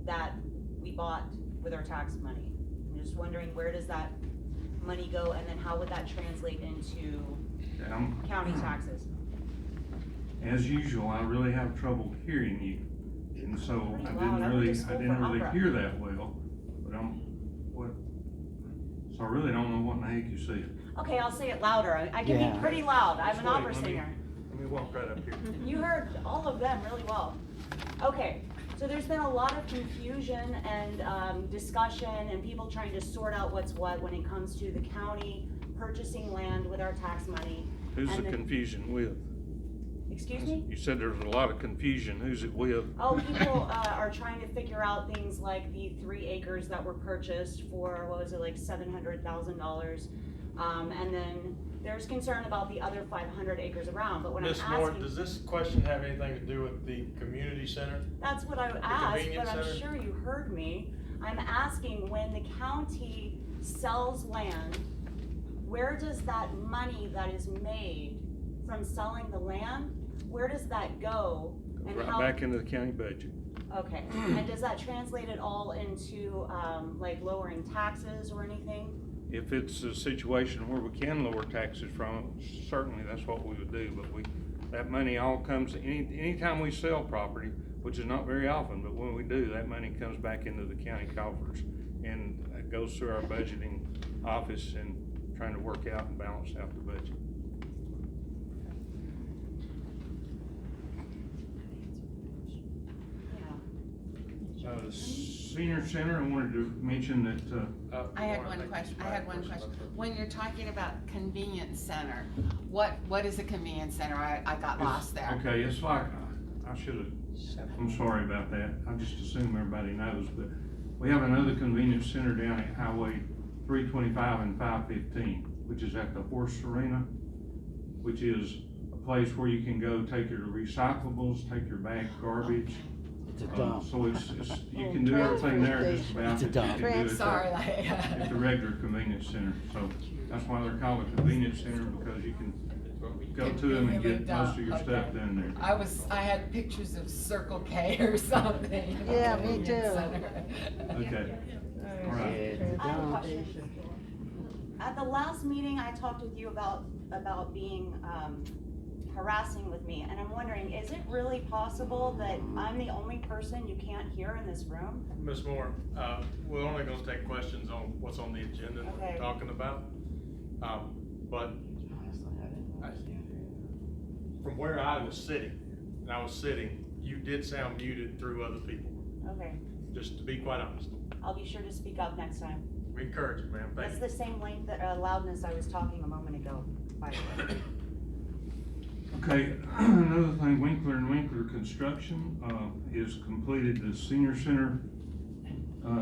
that we bought with our tax money? I'm just wondering, where does that money go, and then how would that translate into county taxes? As usual, I really have trouble hearing you, and so I didn't really hear that well. But so I really don't know what in the heck you said. Okay, I'll say it louder. I can be pretty loud. I'm an opera singer. Let me walk right up here. You heard all of them really well. Okay, so there's been a lot of confusion and discussion, and people trying to sort out what's what when it comes to the county purchasing land with our tax money. Who's the confusion with? Excuse me? You said there's a lot of confusion. Who's it with? Oh, people are trying to figure out things like the 3 acres that were purchased for, what was it, like $700,000. And then there's concern about the other 500 acres around, but when Ms. I'm North, asking. does this question have anything to do with the community center? That's what I asked, convenience but I'm center? sure you heard me. I'm asking, when the county sells land, where does that money that is made from selling the land, where does that go? And Right how? back into the county budget. Okay, and does that translate at all into, like lowering taxes or anything? If it's a situation where we can lower taxes from it, certainly that's what we would do. But that money all comes, anytime we sell property, which is not very often, but when we do, that money comes back into the county coffers, and it goes through our budgeting office and trying to work out and balance out the budget. The senior center, I wanted to mention that. I had one question. When you're talking about convenience center, what is a convenience center? I got lost there. Okay, it's like, I'm sorry about that. I just assume everybody knows, but we have another convenience center down at Highway 325 and 515, which is at the Horse Arena, which is a place where you can go take your recyclables, take your bag garbage. It's a dump. So you can do everything there just about. It's a dump. You can do it Sorry. at the regular convenience center. So that's why they're called a convenience center, because you can go to them and get most of your stuff done there. I had pictures of Circle K or something. Yeah, me too. Okay, all right. I have a question. At the last meeting, I talked with you about being, harassing with me, and I'm wondering, is it really possible that I'm the only person you can't hear in this room? Ms. Moore, we're only gonna take questions on what's on the agenda that Okay. we're talking about. But from where I was sitting, you did sound muted through other people, Okay, just to be quite honest. I'll be sure to speak up next time. We encourage you, ma'am, thank That's you. the same length, loudness I was talking a moment ago, by the way. Okay, another thing, Winkler and Winkler Construction, is completed the senior center,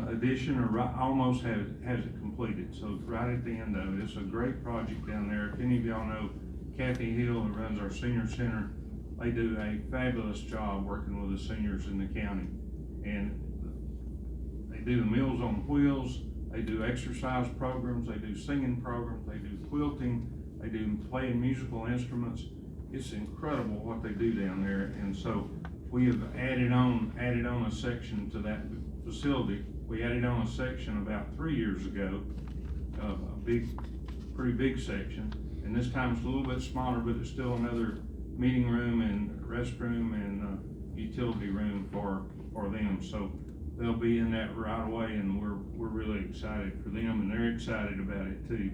addition, or almost has it completed, so it's right at the end of it. It's a great project down there. If any of y'all know Kathy Hill, who runs our senior center, they do a fabulous job working with the seniors in the county. And they do the Meals on Wheels, they do exercise programs, they do singing programs, they do quilting, they do playing musical instruments. It's incredible what they do down there, and so we have added on a section to that facility. We added on a section about 3 years ago, pretty big section, and this time it's a little bit smaller, but it's still another meeting room and restroom and utility room for them. So they'll be in that right away, and we're really excited for them, and they're excited about it too.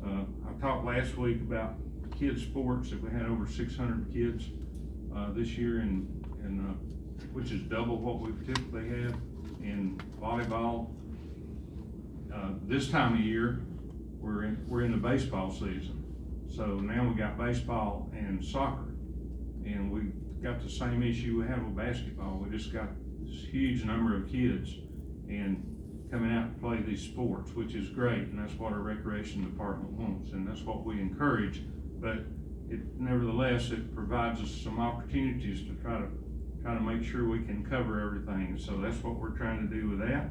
I talked last week about kids sports, that we had over 600 kids this year, and which is double what we've typically had in volleyball. This time of year, we're in the baseball season, so now we got baseball and soccer, and we got the same issue we have with basketball. We just got this huge number of kids and coming out to play these sports, which is great, and that's what our recreation department wants, and that's what we encourage. But nevertheless, it provides us some opportunities to try to make sure we can cover everything. So that's what we're trying to do with that.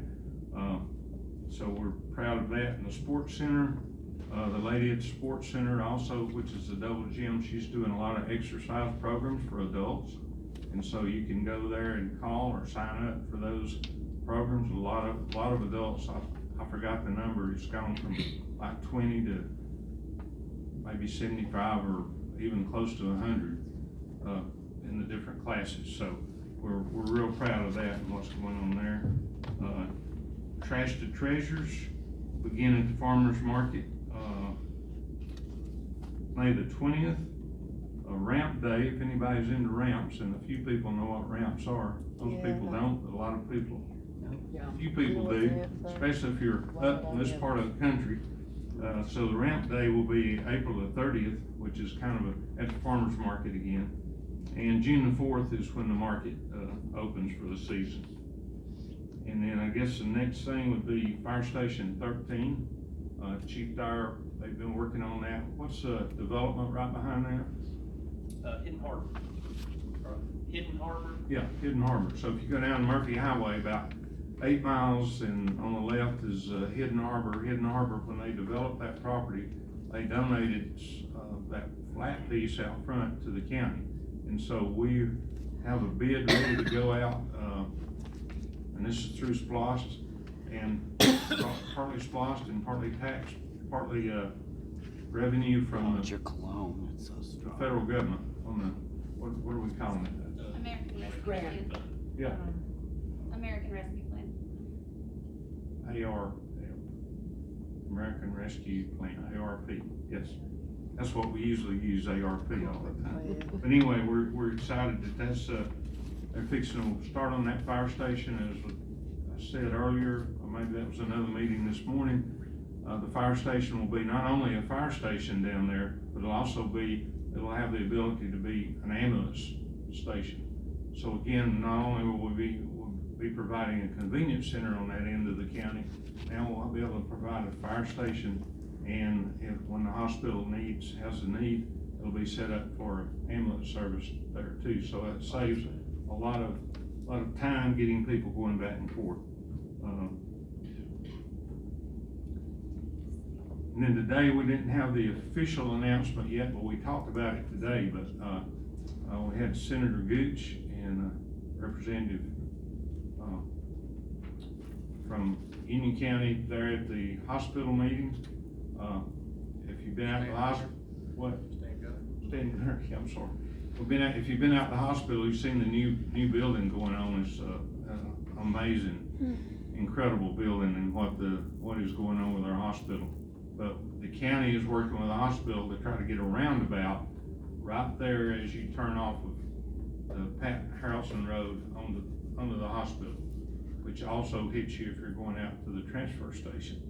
So we're proud of that. And the sports center, the lady at the sports center also, which is the double gym, she's doing a lot of exercise programs for adults. And so you can go there and call or sign up for those programs. A lot of adults, I forgot the number, it's gone from like 20 to maybe 75 or even close to 100 in the different classes. So we're real proud of that and what's going on there. Trash to Treasures begin at the farmers market May the 20th. Ramp day, if anybody's into ramps, and a few people know what ramps are. Most people don't, but a lot of people, a few people do, especially if you're up in this part of the country. So the ramp day will be April the 30th, which is kind of at the farmer's market again. And June the 4th is when the market opens for the season. And then I guess the next thing would be Fire Station 13. Chief Dyer, they've been working on that. What's the development right behind that? Hidden Harbor. Hidden Harbor? Yeah, Hidden Harbor. So if you go down Murphy Highway about 8 miles, and on the left is Hidden Harbor. Hidden Harbor, when they developed that property, they donated that flat piece out front to the county. And so we have a bid ready to go out, and this is through SPLOST, and partly SPLOST and partly tax, partly revenue from the cologne, it's so strong. federal government on the, what are we calling it? American Rescue Grant. Plan. Yeah. American Rescue Plan. American Rescue Plan, ARP, yes. That's what we usually use, ARP, all the time. But anyway, we're excited that they're fixing to start on that fire station, as I said earlier, or maybe that was another meeting this morning. The fire station will be not only a fire station down there, but it'll have the ability to be an ambulance station. So again, not only will we be providing a convenience center on that end of the county, now we'll be able to provide a fire station, and when the hospital has a need, it'll be set up for ambulance service there too. So it saves a lot of time getting people going back and forth. And then today, we didn't have the official announcement yet, but we talked about it today. But we had Senator Gooch and Representative from Union County there at the hospital meeting. If you've been out to the hospital, what? standing there, I'm sorry. We've been out, if you've been out to the hospital, you've seen the new building going on. It's amazing, incredible building, and what is going on with our hospital. But the county is working with the hospital to try to get a roundabout right there as you turn off of the Pat Harrelson Road onto the hospital, which also hits you if you're going out to the transfer station.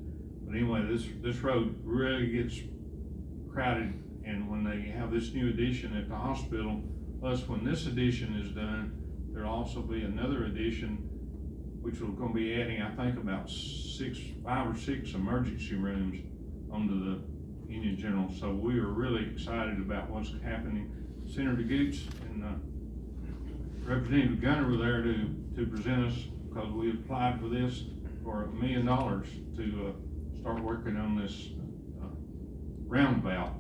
But anyway, this road really gets crowded, and when they have this new addition at the hospital, plus when this addition is done, there'll also be another addition, which will gonna be adding, I think, about 5 or 6 emergency rooms onto the Union General. So we are really excited about what's happening. Senator Gooch and Representative Gunner were there to present us, because we applied for this for $1 million to start working on this roundabout.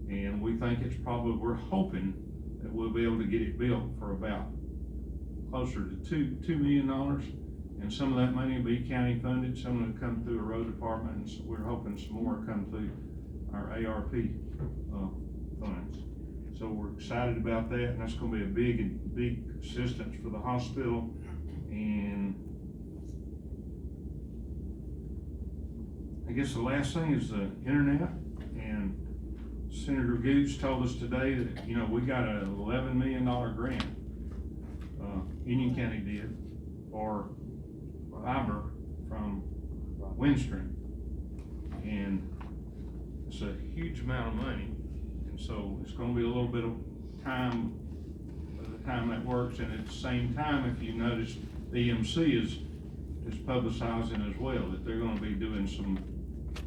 And we think it's probably, we're hoping that we'll be able to get it built for about closer to $2 million. And some of that money will be county funded, some will come through a road department, and so we're hoping some more come through our ARP funds. So we're excited about that, and that's gonna be a big assistance for the hospital. And I guess the last thing is the internet. And Senator Gooch told us today that, you know, we got a $11 million grant, Union County did, for fiber from Windstream. And it's a huge amount of money. And so it's gonna be a little bit of time by the time that works. And at the same time, if you notice, the EMC is publicizing as well that they're gonna be doing some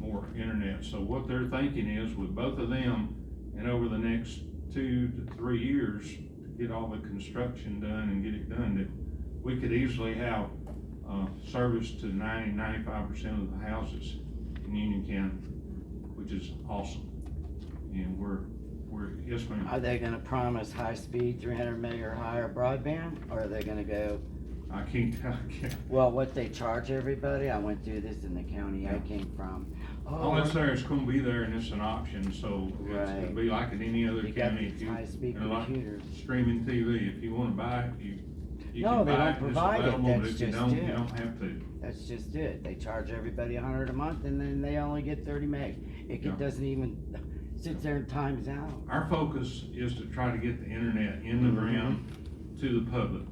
more internet. So what they're thinking is, with both of them, and over the next 2 to 3 years, to get all the construction done and get it done, that we could easily have service to 90–95% of the houses in Union County, which is awesome. And we're yes, ma'am. Are they gonna promise high-speed 300 meg or higher broadband, or are they gonna go? I can't. Well, what they charge everybody, I went through this in the county I came from. All that's there is gonna be there, and it's an option, so it'll be like in any other You got county. these high-speed and like computers. streaming TV, if you wanna buy it, you No, can they buy don't it, it's provide it, available, but that's if you just don't, it. you don't have to. That's just it. They charge everybody $100 a month, and then they only get 30 meg. It doesn't even sit there and times out. Our focus is to try to get the internet in the ground to the public.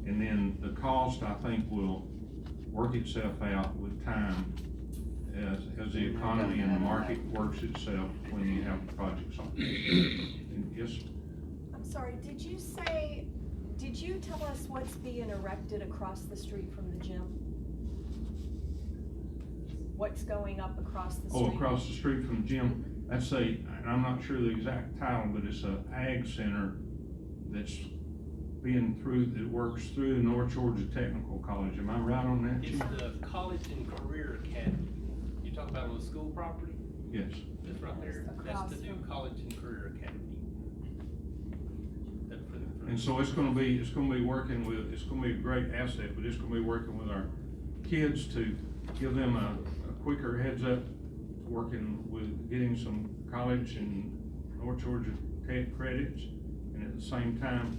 And then the cost, I think, will work itself out with time as the economy and the market works itself when you have projects on. And yes? I'm sorry, did you tell us what's being erected across the street from the gym? What's going up across the street? Oh, across the street from the gym, that's and I'm not sure the exact title, but it's a ag center that's that works through North Georgia Technical College. Am I right on that, It's Chief? the College and Career Academy. You talking about on the school property? Yes. That's right there. That's the new College and Career Academy. And so it's gonna be a great asset, but it's gonna be working with our kids to give them a quicker heads up, working with getting some college and North Georgia Tech credits, and at the same time,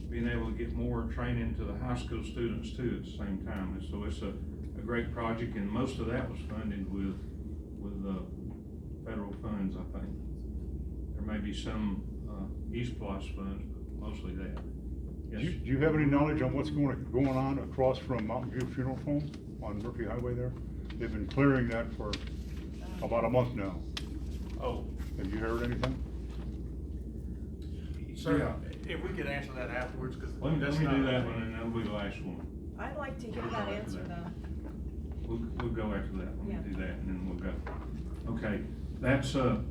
being able to get more training to the high school students too at the same time. And so it's a great project, and most of that was funded with federal funds, I think. There may be some East Plus funds, but mostly that. Yes. Do you have any knowledge on what's going on across from Mountain View Funeral Home on Murphy Highway there? They've been clearing that for about a month now. Oh. Have you heard anything? Sir, if we could answer that afterwards, because Let me do that one, and that'll be the last one. I'd like to hear that answer though. We'll go after that. Let me Yeah. do that, and then we'll go. Okay, that's the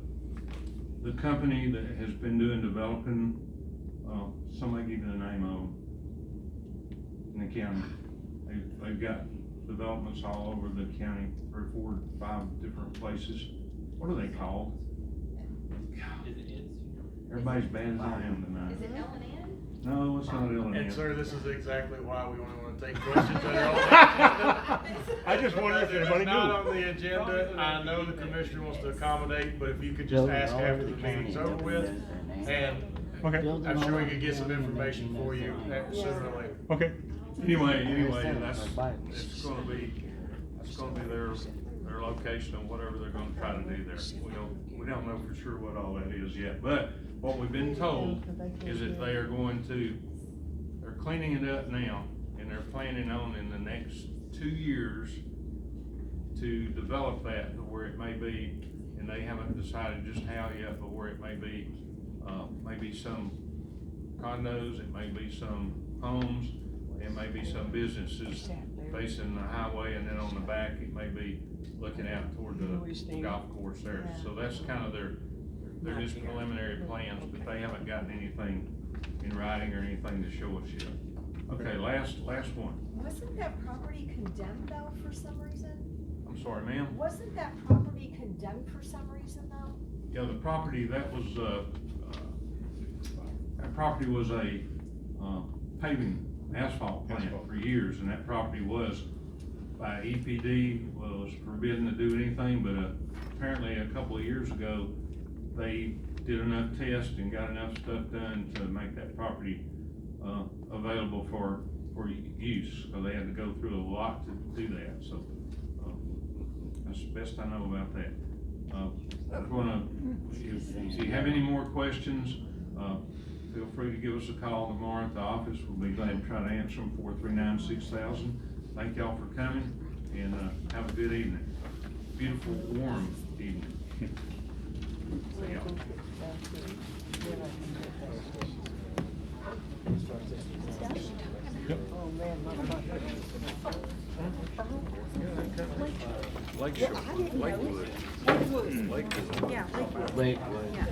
company that has been doing developing. Somebody give you the name of them in the county. They've got developments all over the county, 3, 4, 5 different places. What are they called? Is it? Everybody's bad as I am tonight. Is it L&N? No, it's not ill And intent. sir, this is exactly why we only wanna take questions that are on the agenda. I just wondered if Because anybody it's not knew. on the agenda, I know the commissioner wants to accommodate, but if you could just ask after the meeting's over with, and Okay, I'm sure we could get some information for you sooner or later. okay. Anyway, that's gonna be their location and whatever they're gonna try to do there. We don't know for sure what all that is yet, but what we've been told is that they're cleaning it up now, and they're planning on in the next 2 years to develop that to where it may be, and they haven't decided just how yet, but where it may be, maybe some condos, it may be some homes, it may be some businesses facing the highway, and then on the back, it may be looking out toward the golf course there. So that's kind of they're just preliminary plans, but they haven't gotten anything in writing or anything to show us yet. Okay, last one. Wasn't that property condemned though for some reason? I'm sorry, ma'am? Wasn't that property condemned for some reason though? Yeah, the property, that property was a paving asphalt plant for years, and that property was, by EPD, was forbidden to do anything, but apparently a couple of years ago, they did enough tests and got enough stuff done to make that property available for use, so they had to go through a lot to do that, so that's the best I know about that. I'm gonna, if you have any more questions, feel free to give us a call tomorrow at the office. We'll be glad to try to answer them, 439-6000. Thank y'all for coming, and have a good evening. Beautiful, warm evening. See y'all. Lakeshore. Lakewood. Lakewood. Yeah, Lakewood. Lakewood. Yeah.